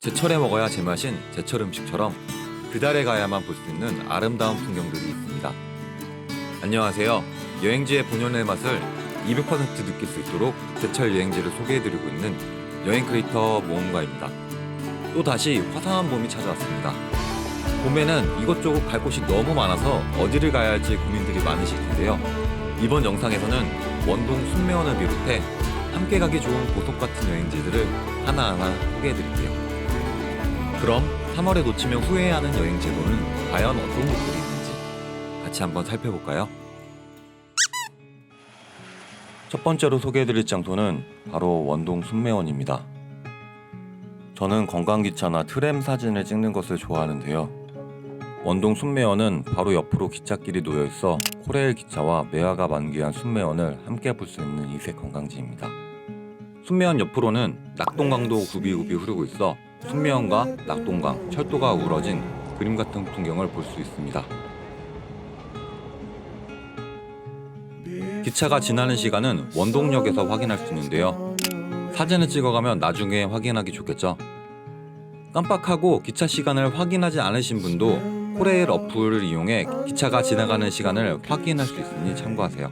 제철에 먹어야 제맛인 제철 음식처럼 그달에 가야만 볼 수 있는 아름다운 풍경들이 있습니다. 안녕하세요. 여행지의 본연의 맛을 200% 느낄 수 있도록 제철 여행지를 소개해드리고 있는 여행 크리에이터 모험가입니다. 또다시 화사한 봄이 찾아왔습니다. 봄에는 이것저것 갈 곳이 너무 많아서 어디를 가야 할지 고민들이 많으실 텐데요. 이번 영상에서는 원동 순례원을 비롯해 함께 가기 좋은 보석 같은 여행지들을 하나하나 소개해드릴게요. 그럼 3월에 놓치면 후회하는 여행지로는 과연 어떤 곳들이 있는지 같이 한번 살펴볼까요? 첫 번째로 소개해드릴 장소는 바로 원동 순례원입니다. 저는 관광기차나 트램 사진을 찍는 것을 좋아하는데요. 원동 순례원은 바로 옆으로 기찻길이 놓여있어 코레일 기차와 매화가 만개한 순례원을 함께 볼 수 있는 이색 관광지입니다. 순례원 옆으로는 낙동강도 굽이굽이 흐르고 있어 순례원과 낙동강, 철도가 우러진 그림 같은 풍경을 볼 수 있습니다. 기차가 지나는 시간은 원동역에서 확인할 수 있는데요. 사진을 찍어가면 나중에 확인하기 좋겠죠. 깜빡하고 기차 시간을 확인하지 않으신 분도 코레일 어플을 이용해 기차가 지나가는 시간을 확인할 수 있으니 참고하세요.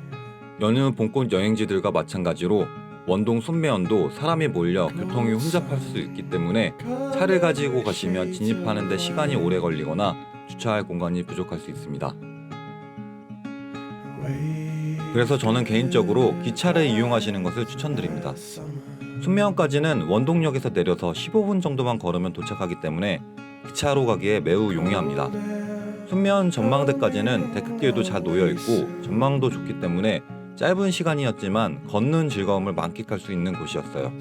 여느 봄꽃 여행지들과 마찬가지로 원동 순례원도 사람이 몰려 교통이 혼잡할 수 있기 때문에 차를 가지고 가시면 진입하는 데 시간이 오래 걸리거나 주차할 공간이 부족할 수 있습니다. 그래서 저는 개인적으로 기차를 이용하시는 것을 추천드립니다. 순례원까지는 원동역에서 내려서 15분 정도만 걸으면 도착하기 때문에 기차로 가기에 매우 용이합니다. 순례원 전망대까지는 데크길도 잘 놓여있고 전망도 좋기 때문에 짧은 시간이었지만 걷는 즐거움을 만끽할 수 있는 곳이었어요.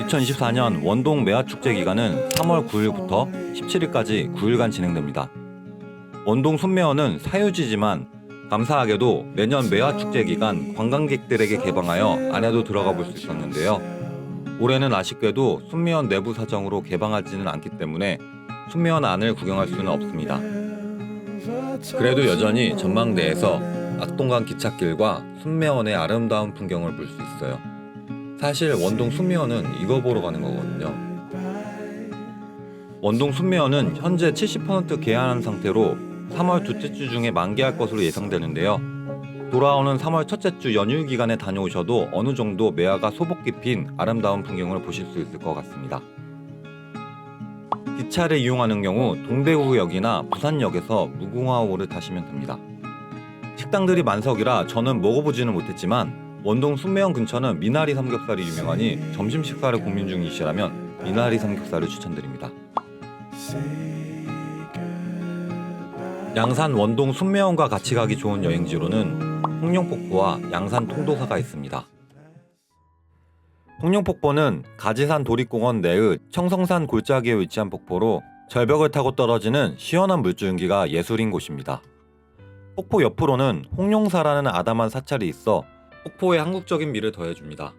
2024년 원동 매화축제 기간은 3월 9일부터 17일까지 9일간 진행됩니다. 원동 순례원은 사유지지만 감사하게도 매년 매화축제 기간 관광객들에게 개방하여 안에도 들어가 볼 수 있었는데요. 올해는 아쉽게도 순례원 내부 사정으로 개방하지는 않기 때문에 순례원 안을 구경할 수는 없습니다. 그래도 여전히 전망대에서 낙동강 기찻길과 순례원의 아름다운 풍경을 볼 수 있어요. 사실 원동 순례원은 이거 보러 가는 거거든요. 원동 순례원은 현재 70% 개안한 상태로 3월 둘째 주 중에 만개할 것으로 예상되는데요. 돌아오는 3월 첫째 주 연휴 기간에 다녀오셔도 어느 정도 매화가 소복기 핀 아름다운 풍경을 보실 수 있을 것 같습니다. 기차를 이용하는 경우 동대구역이나 부산역에서 무궁화호를 타시면 됩니다. 식당들이 만석이라 저는 먹어보지는 못했지만 원동 순례원 근처는 미나리 삼겹살이 유명하니 점심 식사를 고민 중이시라면 미나리 삼겹살을 추천드립니다. 양산 원동 순례원과 같이 가기 좋은 여행지로는 홍룡폭포와 양산 통도사가 있습니다. 홍룡폭포는 가지산 도립공원 내의 청성산 골짜기에 위치한 폭포로 절벽을 타고 떨어지는 시원한 물줄기가 예술인 곳입니다. 폭포 옆으로는 홍룡사라는 아담한 사찰이 있어 폭포에 한국적인 미를 더해줍니다.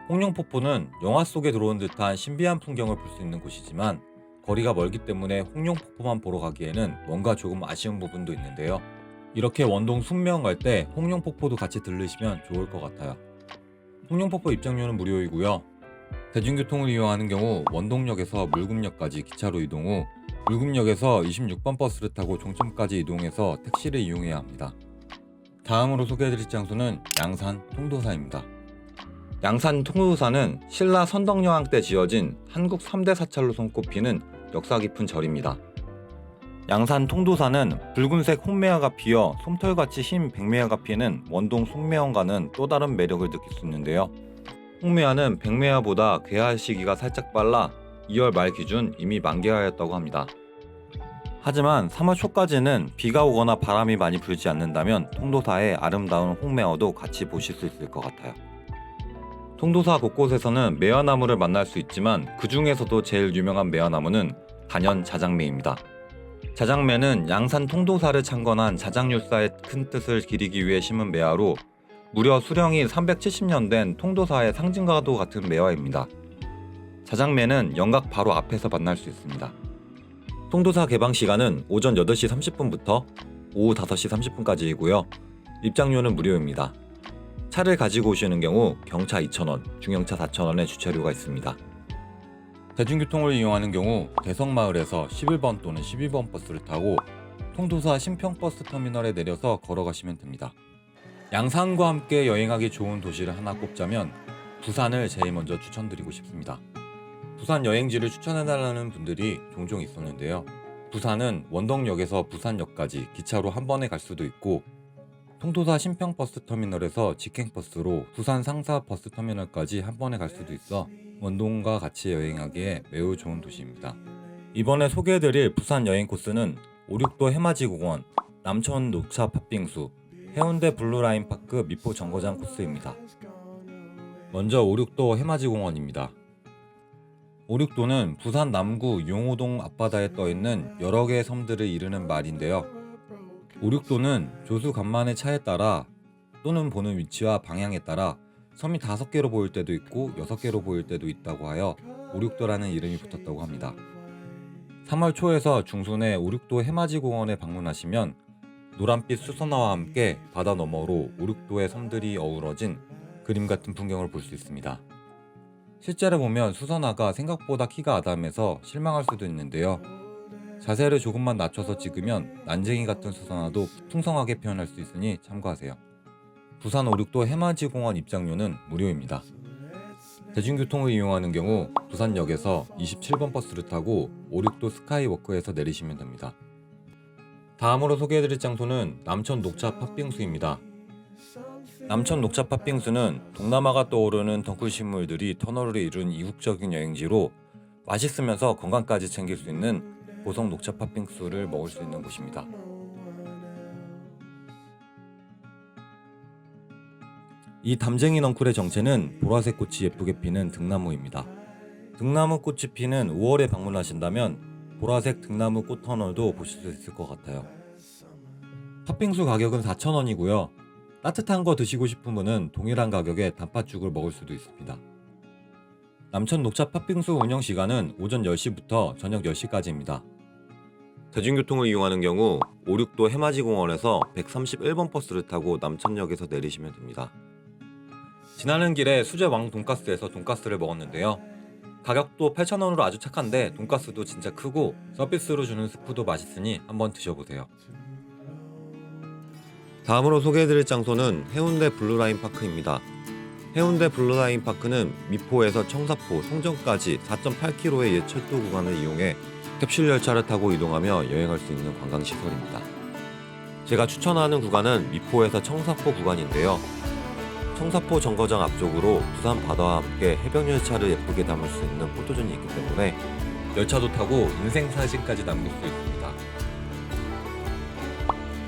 홍룡폭포는 영화 속에 들어온 듯한 신비한 풍경을 볼 수 있는 곳이지만 거리가 멀기 때문에 홍룡폭포만 보러 가기에는 뭔가 조금 아쉬운 부분도 있는데요. 이렇게 원동 순례원 갈 때 홍룡폭포도 같이 들르시면 좋을 것 같아요. 홍룡폭포 입장료는 무료이고요. 대중교통을 이용하는 경우 원동역에서 물금역까지 기차로 이동 후 물금역에서 26번 버스를 타고 종점까지 이동해서 택시를 이용해야 합니다. 다음으로 소개해드릴 장소는 양산 통도사입니다. 양산 통도사는 신라 선덕여왕 때 지어진 한국 3대 사찰로 손꼽히는 역사 깊은 절입니다. 양산 통도사는 붉은색 홍매화가 피어 솜털같이 흰 백매화가 피는 원동 순례원과는 또 다른 매력을 느낄 수 있는데요. 홍매화는 백매화보다 개화 시기가 살짝 빨라 2월 말 기준 이미 만개하였다고 합니다. 하지만 3월 초까지는 비가 오거나 바람이 많이 불지 않는다면 통도사의 아름다운 홍매화도 같이 보실 수 있을 것 같아요. 통도사 곳곳에서는 매화나무를 만날 수 있지만 그 중에서도 제일 유명한 매화나무는 단연 자장매입니다. 자장매는 양산 통도사를 창건한 자장율사의 큰 뜻을 기리기 위해 심은 매화로 무려 수령이 370년 된 통도사의 상징과도 같은 매화입니다. 자장매는 영각 바로 앞에서 만날 수 있습니다. 통도사 개방 시간은 오전 8시 30분부터 오후 5시 30분까지이고요. 입장료는 무료입니다. 차를 가지고 오시는 경우 경차 2,000원, 중형차 4,000원의 주차료가 있습니다. 대중교통을 이용하는 경우 대성마을에서 11번 또는 12번 버스를 타고 통도사 신평버스터미널에 내려서 걸어가시면 됩니다. 양산과 함께 여행하기 좋은 도시를 하나 꼽자면 부산을 제일 먼저 추천드리고 싶습니다. 부산 여행지를 추천해달라는 분들이 종종 있었는데요. 부산은 원덕역에서 부산역까지 기차로 한 번에 갈 수도 있고 통도사 신평버스터미널에서 직행버스로 부산 상사버스터미널까지 한 번에 갈 수도 있어 원동과 같이 여행하기에 매우 좋은 도시입니다. 이번에 소개해드릴 부산 여행 코스는 오륙도 해맞이공원, 남천 녹차 팥빙수, 해운대 블루라인 파크 미포 정거장 코스입니다. 먼저 오륙도 해맞이공원입니다. 오륙도는 부산 남구 용호동 앞바다에 떠있는 여러 개의 섬들을 이루는 말인데요. 오륙도는 조수 간만의 차에 따라 또는 보는 위치와 방향에 따라 섬이 5개로 보일 때도 있고 6개로 보일 때도 있다고 하여 오륙도라는 이름이 붙었다고 합니다. 3월 초에서 중순에 오륙도 해맞이공원에 방문하시면 노란빛 수선화와 함께 바다 너머로 오륙도의 섬들이 어우러진 그림 같은 풍경을 볼 수 있습니다. 실제로 보면 수선화가 생각보다 키가 아담해서 실망할 수도 있는데요. 자세를 조금만 낮춰서 찍으면 난쟁이 같은 수선화도 풍성하게 표현할 수 있으니 참고하세요. 부산 오륙도 해맞이공원 입장료는 무료입니다. 대중교통을 이용하는 경우 부산역에서 27번 버스를 타고 오륙도 스카이워크에서 내리시면 됩니다. 다음으로 소개해드릴 장소는 남천 녹차 팥빙수입니다. 남천 녹차 팥빙수는 동남아가 떠오르는 덩쿨식물들이 터널을 이룬 이국적인 여행지로 맛있으면서 건강까지 챙길 수 있는 보성 녹차 팥빙수를 먹을 수 있는 곳입니다. 이 담쟁이 넝쿨의 정체는 보라색 꽃이 예쁘게 피는 등나무입니다. 등나무 꽃이 피는 5월에 방문하신다면 보라색 등나무 꽃 터널도 보실 수 있을 것 같아요. 팥빙수 가격은 4,000원이고요. 따뜻한 거 드시고 싶은 분은 동일한 가격에 단팥죽을 먹을 수도 있습니다. 남천 녹차 팥빙수 운영 시간은 오전 10시부터 저녁 10시까지입니다. 대중교통을 이용하는 경우 오륙도 해맞이공원에서 131번 버스를 타고 남천역에서 내리시면 됩니다. 지나는 길에 수제 왕 돈가스에서 돈가스를 먹었는데요. 가격도 8,000원으로 아주 착한데 돈가스도 진짜 크고 서비스로 주는 스프도 맛있으니 한번 드셔보세요. 다음으로 소개해드릴 장소는 해운대 블루라인 파크입니다. 해운대 블루라인 파크는 미포에서 청사포, 송정까지 4.8km의 옛 철도 구간을 이용해 캡슐 열차를 타고 이동하며 여행할 수 있는 관광시설입니다. 제가 추천하는 구간은 미포에서 청사포 구간인데요. 청사포 정거장 앞쪽으로 부산 바다와 함께 해변 열차를 예쁘게 담을 수 있는 포토존이 있기 때문에 열차도 타고 인생사진까지 남길 수 있습니다.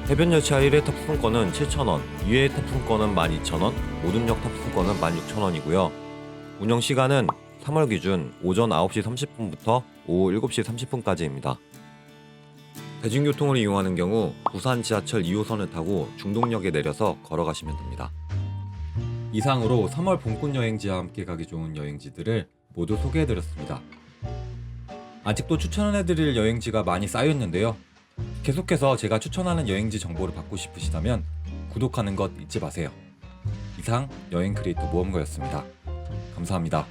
해변 열차 1회 탑승권은 7,000원, 2회 탑승권은 12,000원, 모든 역 탑승권은 16,000원이고요. 운영 시간은 3월 기준 오전 9시 30분부터 오후 7시 30분까지입니다. 대중교통을 이용하는 경우 부산 지하철 2호선을 타고 중동역에 내려서 걸어가시면 됩니다. 이상으로 3월 봄꽃 여행지와 함께 가기 좋은 여행지들을 모두 소개해드렸습니다. 아직도 추천해드릴 여행지가 많이 쌓여있는데요. 계속해서 제가 추천하는 여행지 정보를 받고 싶으시다면 구독하는 것 잊지 마세요. 이상 여행 크리에이터 모험가였습니다. 감사합니다.